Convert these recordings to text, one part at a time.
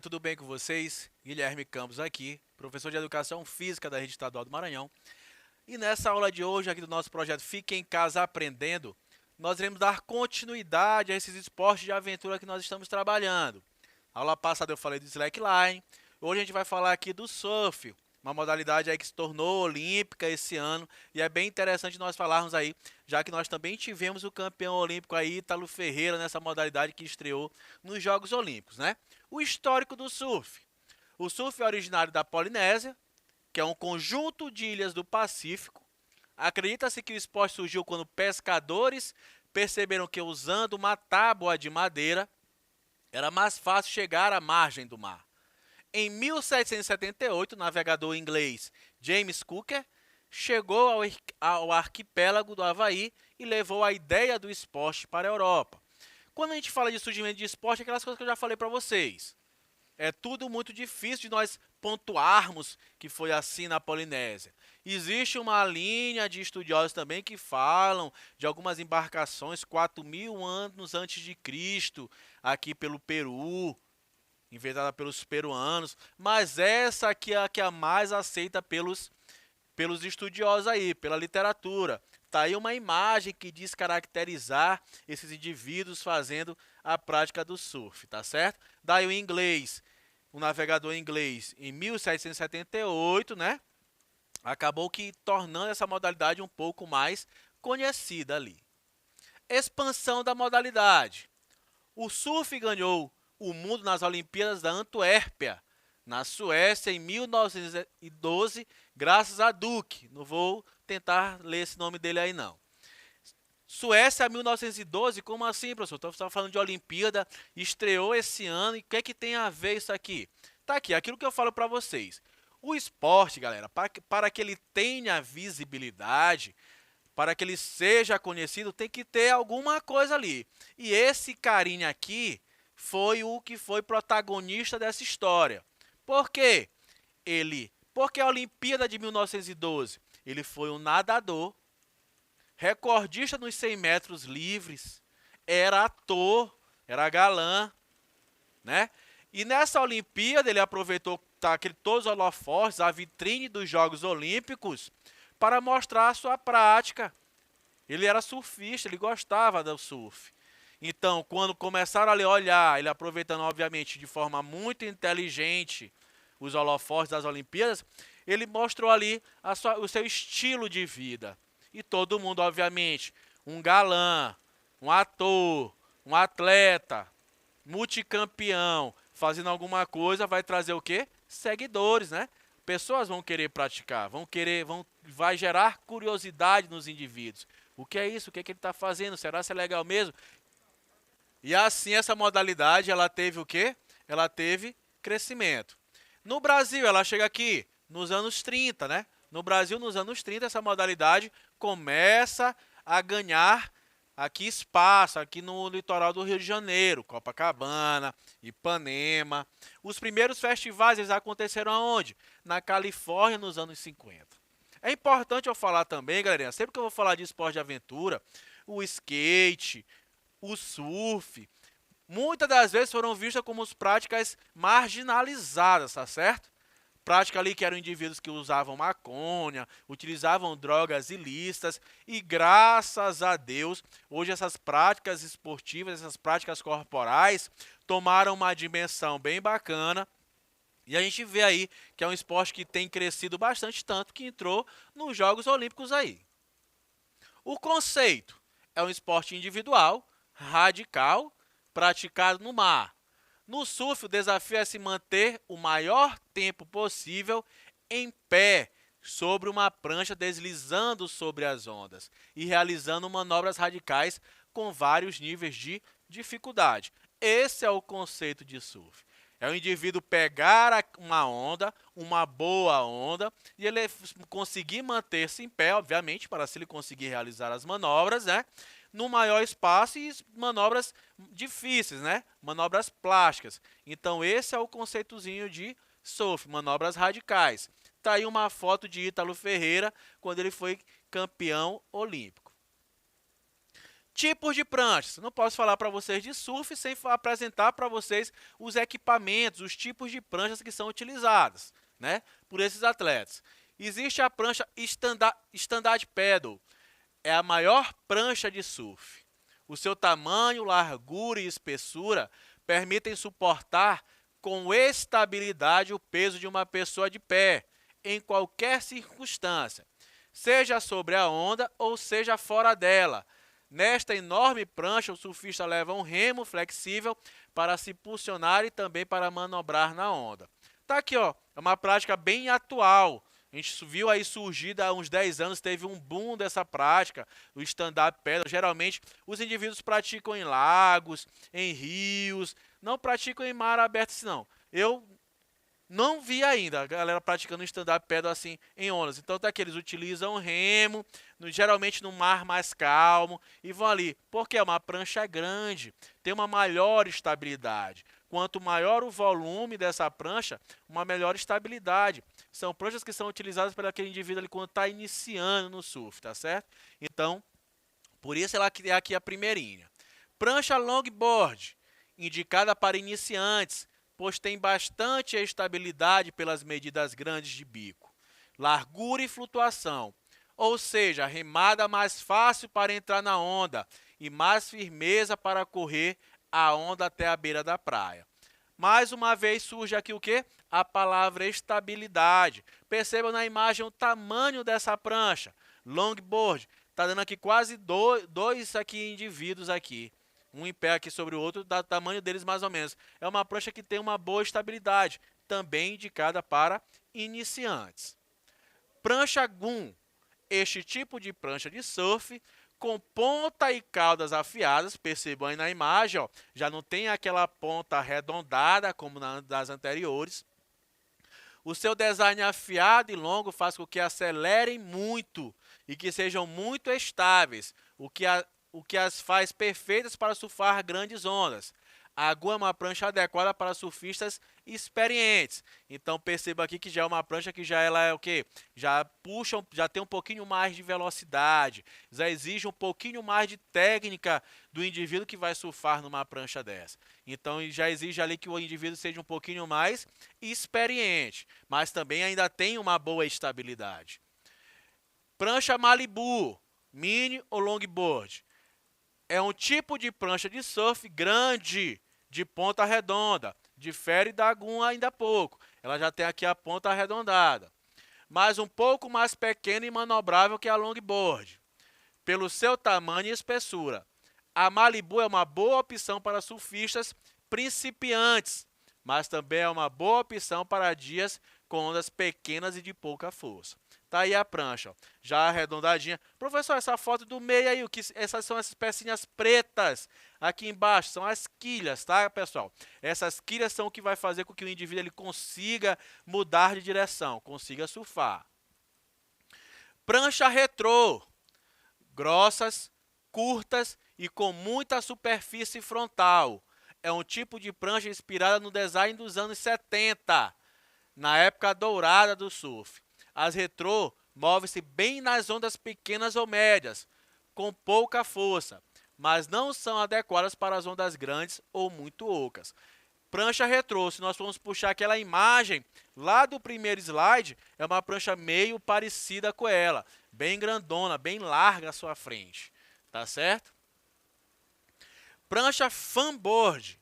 tudo bem com vocês? Guilherme Campos aqui, professor de Educação Física da Rede Estadual do Maranhão. E nessa aula de hoje, aqui do nosso projeto Fique em Casa Aprendendo, nós iremos dar continuidade a esses esportes de aventura que nós estamos trabalhando. A aula passada eu falei do slackline, hoje a gente vai falar aqui do surf, uma modalidade aí que se tornou olímpica esse ano, e é bem interessante nós falarmos aí, já que nós também tivemos o campeão olímpico aí, Ítalo Ferreira, nessa modalidade que estreou nos Jogos Olímpicos, né? O histórico do surf. O surf é originário da Polinésia, que é um conjunto de ilhas do Pacífico. Acredita-se que o esporte surgiu quando pescadores perceberam que usando uma tábua de madeira era mais fácil chegar à margem do mar. Em 1778, o navegador inglês James Cook chegou ao arquipélago do Havaí e levou a ideia do esporte para a Europa. Quando a gente fala de surgimento de esporte, é aquelas coisas que eu já falei para vocês. É tudo muito difícil de nós pontuarmos que foi assim na Polinésia. Existe uma linha de estudiosos também que falam de algumas embarcações 4.000 anos antes de Cristo, aqui pelo Peru, inventada pelos peruanos, mas essa aqui é a que é a mais aceita pelos estudiosos aí, pela literatura. Tá aí uma imagem que diz caracterizar esses indivíduos fazendo a prática do surf, tá certo? Daí o inglês, o navegador inglês, em 1778, né? Acabou que tornando essa modalidade um pouco mais conhecida ali. Expansão da modalidade. O surf ganhou o mundo nas Olimpíadas da Antuérpia, na Suécia, em 1912, graças a Duque. Não vou tentar ler esse nome dele aí, não. Suécia 1912, como assim, professor? Então, você estava falando de Olimpíada, estreou esse ano, e o que é que tem a ver isso aqui? Tá aqui, aquilo que eu falo para vocês. O esporte, galera, para que ele tenha visibilidade, para que ele seja conhecido, tem que ter alguma coisa ali. E esse carinha aqui foi o que foi protagonista dessa história. Por quê? Porque a Olimpíada de 1912, ele foi um nadador, recordista nos 100 metros livres, era ator, era galã, né? E nessa Olimpíada ele aproveitou todos os holofotes, a vitrine dos Jogos Olímpicos, para mostrar a sua prática. Ele era surfista, ele gostava do surf. Então, quando começaram a olhar, ele aproveitando, obviamente, de forma muito inteligente os holofotes das Olimpíadas, ele mostrou ali o seu estilo de vida. E todo mundo, obviamente, um galã, um ator, um atleta, multicampeão, fazendo alguma coisa, vai trazer o quê? Seguidores, né? Pessoas vão querer praticar, vai gerar curiosidade nos indivíduos. O que é isso? O que é que ele está fazendo? Será que é legal mesmo? E assim essa modalidade, ela teve o quê? Ela teve crescimento. No Brasil, ela chega aqui nos anos 30, né? No Brasil, nos anos 30, essa modalidade começa a ganhar aqui espaço, aqui no litoral do Rio de Janeiro, Copacabana, Ipanema. Os primeiros festivais eles aconteceram aonde? Na Califórnia, nos anos 50. É importante eu falar também, galerinha, sempre que eu vou falar de esporte de aventura, o skate, o surf, muitas das vezes foram vistas como práticas marginalizadas, tá certo? Prática ali que eram indivíduos que usavam maconha, utilizavam drogas ilícitas e graças a Deus, hoje essas práticas esportivas, essas práticas corporais tomaram uma dimensão bem bacana. E a gente vê aí que é um esporte que tem crescido bastante, tanto que entrou nos Jogos Olímpicos aí. O conceito é um esporte individual, radical, praticado no mar. No surf, o desafio é se manter o maior tempo possível em pé, sobre uma prancha deslizando sobre as ondas e realizando manobras radicais com vários níveis de dificuldade. Esse é o conceito de surf. É o indivíduo pegar uma onda, uma boa onda, e ele conseguir manter-se em pé, obviamente, para se ele conseguir realizar as manobras, né? No maior espaço e manobras difíceis, né? Manobras plásticas. Então, esse é o conceitozinho de surf, manobras radicais. Tá aí uma foto de Ítalo Ferreira quando ele foi campeão olímpico. Tipos de pranchas. Não posso falar para vocês de surf sem apresentar para vocês os equipamentos, os tipos de pranchas que são utilizadas, né, por esses atletas. Existe a prancha Stand-Up Paddle. É a maior prancha de surf. O seu tamanho, largura e espessura permitem suportar com estabilidade o peso de uma pessoa de pé, em qualquer circunstância, seja sobre a onda ou seja fora dela. Nesta enorme prancha, o surfista leva um remo flexível para se posicionar e também para manobrar na onda. Tá aqui, ó, é uma prática bem atual. A gente viu aí surgir há uns 10 anos, teve um boom dessa prática, o stand-up paddle. Geralmente, os indivíduos praticam em lagos, em rios, não praticam em mar aberto, assim, não. Eu não vi ainda a galera praticando stand-up paddle assim em ondas. Então tá aqui, eles utilizam remo, geralmente no mar mais calmo, e vão ali. Porque é uma prancha grande, tem uma maior estabilidade. Quanto maior o volume dessa prancha, uma melhor estabilidade. São pranchas que são utilizadas por aquele indivíduo ali quando está iniciando no surf, tá certo? Então, por isso ela é aqui a primeirinha. Prancha longboard, indicada para iniciantes, pois tem bastante estabilidade pelas medidas grandes de bico, largura e flutuação, ou seja, remada mais fácil para entrar na onda e mais firmeza para correr a onda até a beira da praia. Mais uma vez surge aqui o quê? A palavra estabilidade. Percebam na imagem o tamanho dessa prancha. Longboard. Está dando aqui quase dois aqui indivíduos aqui. Um em pé aqui sobre o outro, do tamanho deles mais ou menos. É uma prancha que tem uma boa estabilidade. Também indicada para iniciantes. Prancha Gun. Este tipo de prancha de surf com ponta e caudas afiadas, percebam aí na imagem, ó, já não tem aquela ponta arredondada como das anteriores. O seu design afiado e longo faz com que acelerem muito e que sejam muito estáveis, o que as faz perfeitas para surfar grandes ondas. A Gun é uma prancha adequada para surfistas experientes. Então perceba aqui que já é uma prancha que já ela é o quê? Já puxa, já tem um pouquinho mais de velocidade, já exige um pouquinho mais de técnica do indivíduo que vai surfar numa prancha dessa. Então já exige ali que o indivíduo seja um pouquinho mais experiente, mas também ainda tem uma boa estabilidade. Prancha Malibu, mini ou longboard. É um tipo de prancha de surf grande, de ponta redonda. Difere da Gun ainda pouco. Ela já tem aqui a ponta arredondada. Mas um pouco mais pequena e manobrável que a longboard. Pelo seu tamanho e espessura. A Malibu é uma boa opção para surfistas principiantes, mas também é uma boa opção para dias com ondas pequenas e de pouca força. Tá aí a prancha, ó, já arredondadinha. Professor, essa foto do meio aí, essas são essas pecinhas pretas aqui embaixo, são as quilhas, tá, pessoal? Essas quilhas são o que vai fazer com que o indivíduo ele consiga mudar de direção, consiga surfar. Prancha retrô, grossas, curtas e com muita superfície frontal. É um tipo de prancha inspirada no design dos anos 70, na época dourada do surf. As retrô movem-se bem nas ondas pequenas ou médias, com pouca força, mas não são adequadas para as ondas grandes ou muito ocas. Prancha retrô, se nós formos puxar aquela imagem lá do primeiro slide, é uma prancha meio parecida com ela, bem grandona, bem larga à sua frente, tá certo? Prancha fanboard,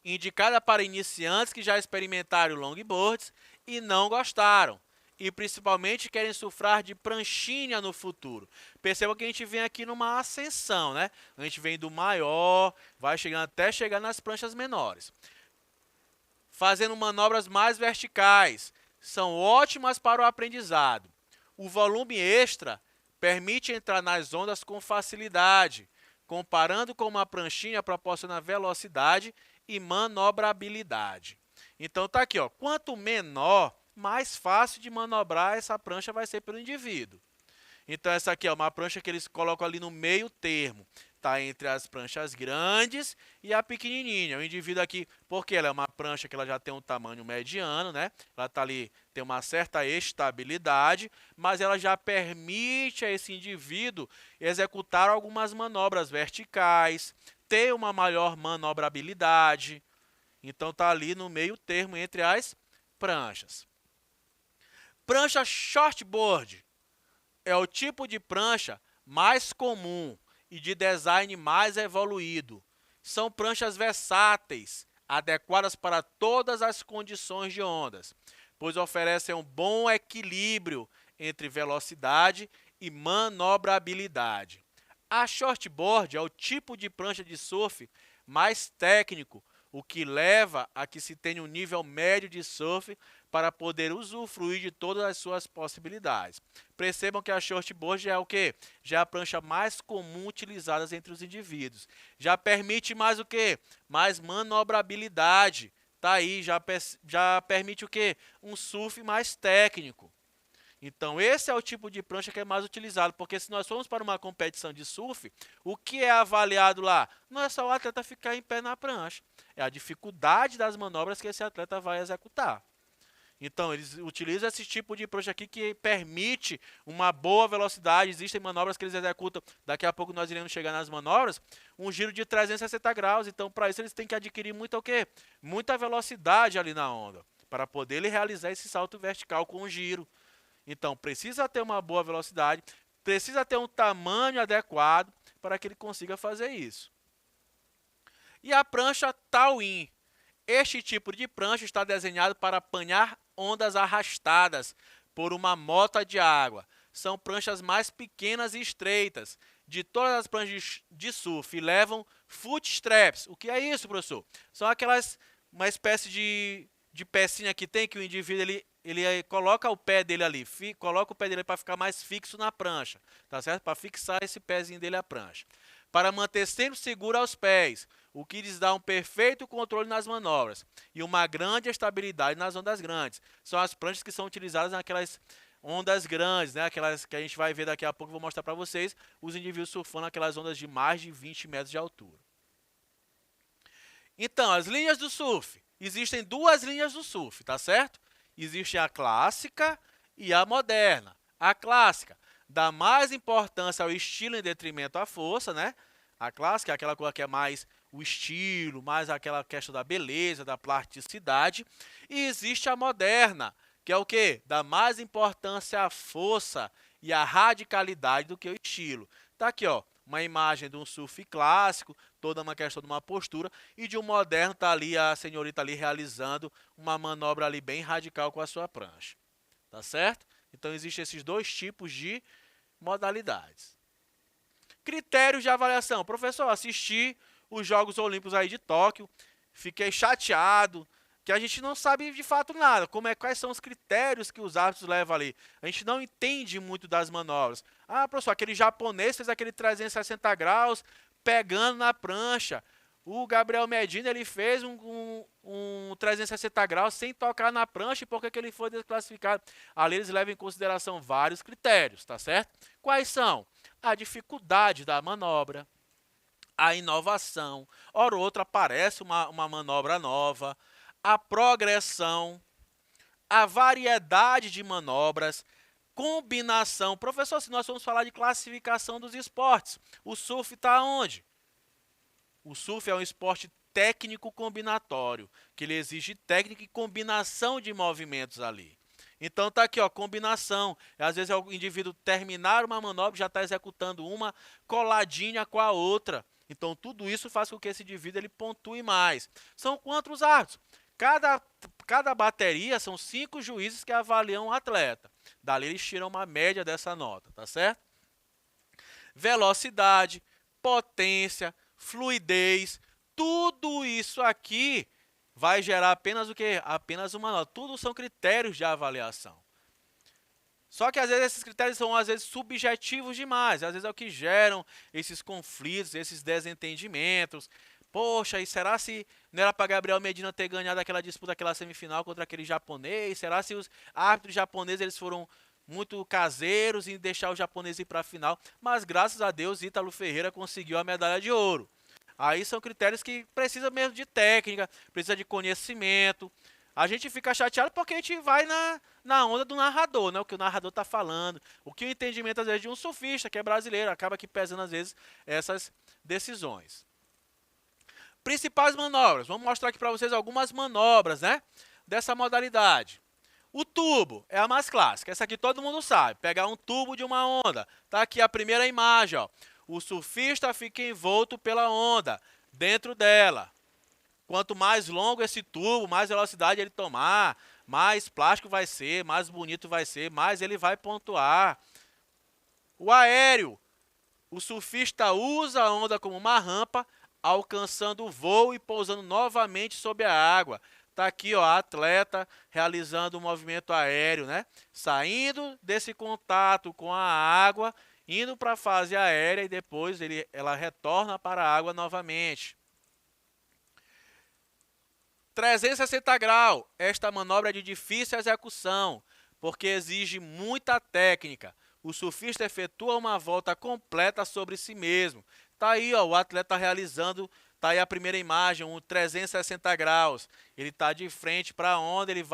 indicada para iniciantes que já experimentaram longboards e não gostaram, e principalmente querem surfar de pranchinha no futuro. Perceba que a gente vem aqui numa ascensão, né? A gente vem do maior, vai chegando até chegar nas pranchas menores. Fazendo manobras mais verticais, são ótimas para o aprendizado. O volume extra permite entrar nas ondas com facilidade, comparando com uma pranchinha proporciona velocidade e manobrabilidade. Então tá aqui, ó, quanto menor, mais fácil de manobrar essa prancha vai ser pelo indivíduo. Então essa aqui é uma prancha que eles colocam ali no meio termo. está entre as pranchas grandes e a pequenininha. O indivíduo aqui, porque ela é uma prancha que ela já tem um tamanho mediano, né? Ela está ali, tem uma certa estabilidade, mas ela já permite a esse indivíduo executar algumas manobras verticais, ter uma maior manobrabilidade. Então está ali no meio termo entre as pranchas. Prancha shortboard é o tipo de prancha mais comum e de design mais evoluído. São pranchas versáteis, adequadas para todas as condições de ondas, pois oferecem um bom equilíbrio entre velocidade e manobrabilidade. A shortboard é o tipo de prancha de surf mais técnico, o que leva a que se tenha um nível médio de surf para poder usufruir de todas as suas possibilidades. Percebam que a shortboard já é o quê? Já é a prancha mais comum utilizada entre os indivíduos. Já permite mais o quê? Mais manobrabilidade. Tá aí, já permite o quê? Um surf mais técnico. Então, esse é o tipo de prancha que é mais utilizado, porque se nós formos para uma competição de surf, o que é avaliado lá? Não é só o atleta ficar em pé na prancha, é a dificuldade das manobras que esse atleta vai executar. Então, eles utilizam esse tipo de prancha aqui que permite uma boa velocidade. Existem manobras que eles executam, daqui a pouco nós iremos chegar nas manobras, um giro de 360 graus. Então, para isso, eles têm que adquirir muito o quê? Muita velocidade ali na onda, para poder realizar esse salto vertical com o giro. Então, precisa ter uma boa velocidade, precisa ter um tamanho adequado para que ele consiga fazer isso. E a prancha Towin. Este tipo de prancha está desenhado para apanhar ondas arrastadas por uma mota de água. São pranchas mais pequenas e estreitas de todas as pranchas de surf e levam foot straps. O que é isso, professor? São aquelas, uma espécie de pecinha que tem que o indivíduo ele coloca o pé dele ali, coloca o pé dele para ficar mais fixo na prancha, tá certo? Para fixar esse pezinho dele à prancha. Para manter sempre seguro aos pés, o que lhes dá um perfeito controle nas manobras e uma grande estabilidade nas ondas grandes. São as pranchas que são utilizadas naquelas ondas grandes, né? Aquelas que a gente vai ver daqui a pouco, vou mostrar para vocês, os indivíduos surfando aquelas ondas de mais de 20 metros de altura. Então, as linhas do surf. Existem duas linhas do surf, tá certo? Existe a clássica e a moderna. A clássica dá mais importância ao estilo em detrimento à força, né? A clássica é aquela coisa que é mais o estilo, mais aquela questão da beleza, da plasticidade. E existe a moderna, que é o quê? Dá mais importância à força e à radicalidade do que o estilo. Tá aqui, ó, uma imagem de um surf clássico, toda uma questão de uma postura, e de um moderno, tá ali a senhorita ali realizando uma manobra ali bem radical com a sua prancha. Tá certo? Então existem esses dois tipos de modalidades. Critérios de avaliação. Professor, assisti os Jogos Olímpicos aí de Tóquio, fiquei chateado, que a gente não sabe de fato nada, quais são os critérios que os árbitros levam ali. A gente não entende muito das manobras. Ah, professor, aquele japonês fez aquele 360 graus pegando na prancha. O Gabriel Medina ele fez um 360 graus sem tocar na prancha e por que ele foi desclassificado? Ali eles levam em consideração vários critérios, tá certo? Quais são? A dificuldade da manobra, a inovação, hora ou outra aparece uma manobra nova, a progressão, a variedade de manobras, combinação. Professor, se nós formos falar de classificação dos esportes, o surf está onde? O surf é um esporte técnico combinatório, que ele exige técnica e combinação de movimentos ali. Então tá aqui, ó, combinação. Às vezes o indivíduo terminar uma manobra já está executando uma coladinha com a outra. Então tudo isso faz com que esse indivíduo ele pontue mais. São quantos árbitros? Cada bateria são 5 juízes que avaliam o atleta. Dali eles tiram uma média dessa nota, tá certo? Velocidade, potência, fluidez, tudo isso aqui vai gerar apenas o quê? Apenas uma nota. Tudo são critérios de avaliação. Só que às vezes esses critérios são às vezes subjetivos demais, às vezes é o que geram esses conflitos, esses desentendimentos. Poxa, e será se não era para Gabriel Medina ter ganhado aquela disputa, aquela semifinal contra aquele japonês? Será se os árbitros japoneses eles foram muito caseiros em deixar o japonês ir para a final, mas graças a Deus Ítalo Ferreira conseguiu a medalha de ouro. Aí são critérios que precisa mesmo de técnica, precisa de conhecimento. A gente fica chateado porque a gente vai na onda do narrador, né? O que o narrador está falando, o que o entendimento às vezes de um surfista que é brasileiro acaba aqui pesando às vezes essas decisões. Principais manobras, vamos mostrar aqui para vocês algumas manobras, né? Dessa modalidade. O tubo é a mais clássica, essa aqui todo mundo sabe, pegar um tubo de uma onda. Tá aqui a primeira imagem, ó. O surfista fica envolto pela onda, dentro dela. Quanto mais longo esse tubo, mais velocidade ele tomar, mais plástico vai ser, mais bonito vai ser, mais ele vai pontuar. O aéreo, o surfista usa a onda como uma rampa, alcançando o voo e pousando novamente sob a água. Está aqui, ó, a atleta realizando o movimento aéreo, né? Saindo desse contato com a água, indo para a fase aérea e depois ela retorna para a água novamente. 360 graus. Esta manobra é de difícil execução, porque exige muita técnica. O surfista efetua uma volta completa sobre si mesmo. Tá aí, ó, o atleta realizando, tá aí a primeira imagem, um 360 graus. Ele tá de frente para a onda, ele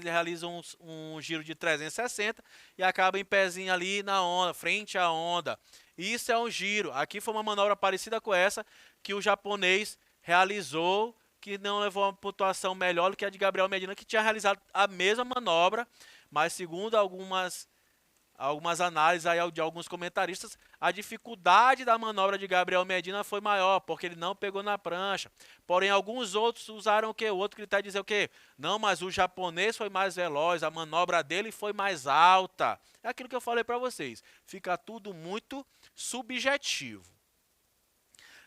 realiza um giro de 360 e acaba em pezinho ali na onda, frente à onda. Isso é um giro. Aqui foi uma manobra parecida com essa que o japonês realizou, que não levou uma pontuação melhor do que a de Gabriel Medina, que tinha realizado a mesma manobra, mas segundo algumas análises aí de alguns comentaristas, a dificuldade da manobra de Gabriel Medina foi maior, porque ele não pegou na prancha. Porém, alguns outros usaram o quê? O outro critério dizer o quê? Não, mas o japonês foi mais veloz, a manobra dele foi mais alta. É aquilo que eu falei para vocês. Fica tudo muito subjetivo.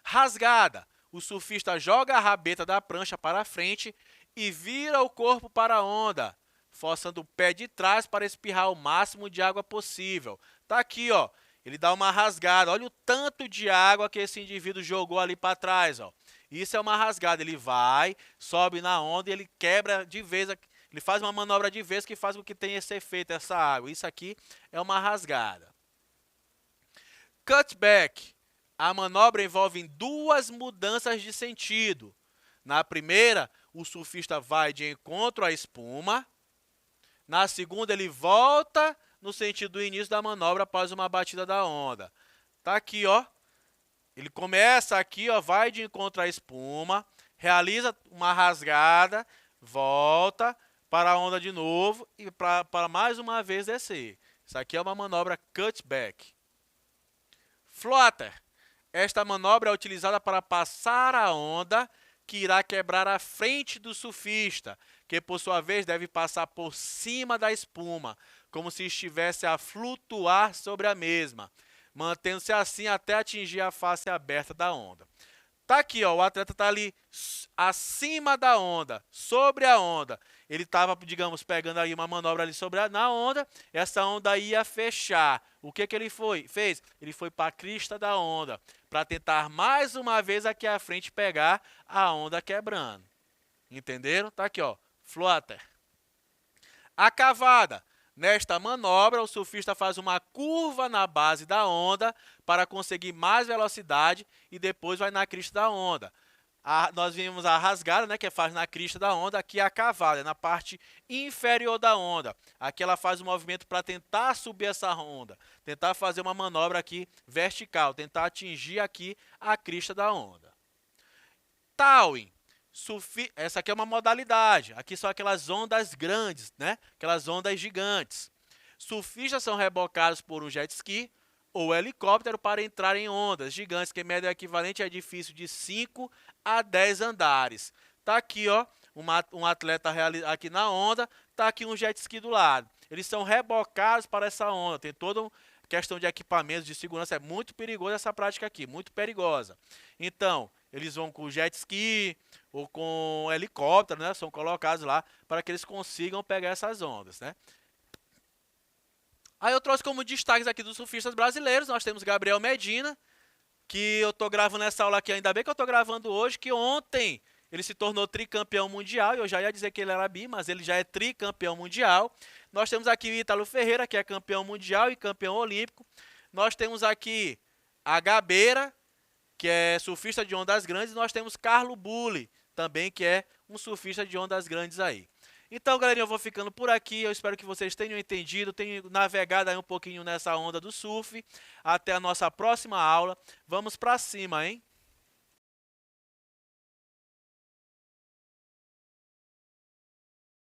Rasgada. O surfista joga a rabeta da prancha para frente e vira o corpo para a onda, forçando o pé de trás para espirrar o máximo de água possível. Tá aqui, ó. Ele dá uma rasgada. Olha o tanto de água que esse indivíduo jogou ali para trás, ó. Isso é uma rasgada. Ele vai, sobe na onda e ele quebra de vez. Ele faz uma manobra de vez que faz com que tenha esse efeito, essa água. Isso aqui é uma rasgada. Cutback. A manobra envolve duas mudanças de sentido. Na primeira, o surfista vai de encontro à espuma. Na segunda, ele volta no sentido do início da manobra após uma batida da onda. Tá aqui, ó. Ele começa aqui, ó, vai de encontro à espuma, realiza uma rasgada, volta para a onda de novo e para mais uma vez descer. Isso aqui é uma manobra cutback. Floater. Esta manobra é utilizada para passar a onda que irá quebrar a frente do surfista, que por sua vez deve passar por cima da espuma, como se estivesse a flutuar sobre a mesma, mantendo-se assim até atingir a face aberta da onda. Tá aqui, ó, o atleta está ali acima da onda, sobre a onda. Ele estava, digamos, pegando aí uma manobra ali na onda, essa onda ia fechar. O que ele fez? Ele foi para a crista da onda, para tentar mais uma vez aqui à frente pegar a onda quebrando. Entenderam? Tá aqui, ó, floater. A cavada. Nesta manobra, o surfista faz uma curva na base da onda para conseguir mais velocidade e depois vai na crista da onda. Nós vimos a rasgada, né, que faz na crista da onda, aqui a cavada, na parte inferior da onda. Aqui ela faz o movimento para tentar subir essa onda, tentar fazer uma manobra aqui vertical, tentar atingir aqui a crista da onda. Towing. Essa aqui é uma modalidade. Aqui são aquelas ondas grandes, né? Aquelas ondas gigantes. Surfistas são rebocados por um jet ski ou helicóptero para entrar em ondas gigantes que medem o equivalente a edifício de 5 a 10 andares. Tá aqui, ó, um atleta aqui na onda, tá aqui um jet ski do lado. Eles são rebocados para essa onda. Tem toda uma questão de equipamentos de segurança. É muito perigosa essa prática aqui, muito perigosa. Então, eles vão com jet ski ou com helicóptero, né? São colocados lá para que eles consigam pegar essas ondas, né? Aí eu trouxe como destaques aqui dos surfistas brasileiros, nós temos Gabriel Medina, que eu estou gravando essa aula aqui, ainda bem que eu estou gravando hoje, que ontem ele se tornou tricampeão mundial, eu já ia dizer que ele era bi, mas ele já é tricampeão mundial. Nós temos aqui o Ítalo Ferreira, que é campeão mundial e campeão olímpico. Nós temos aqui a Gabeira, que é surfista de ondas grandes. E nós temos Carlo Bulli, também, que é um surfista de ondas grandes aí. Então, galerinha, eu vou ficando por aqui. Eu espero que vocês tenham entendido, tenham navegado aí um pouquinho nessa onda do surf. Até a nossa próxima aula. Vamos pra cima, hein?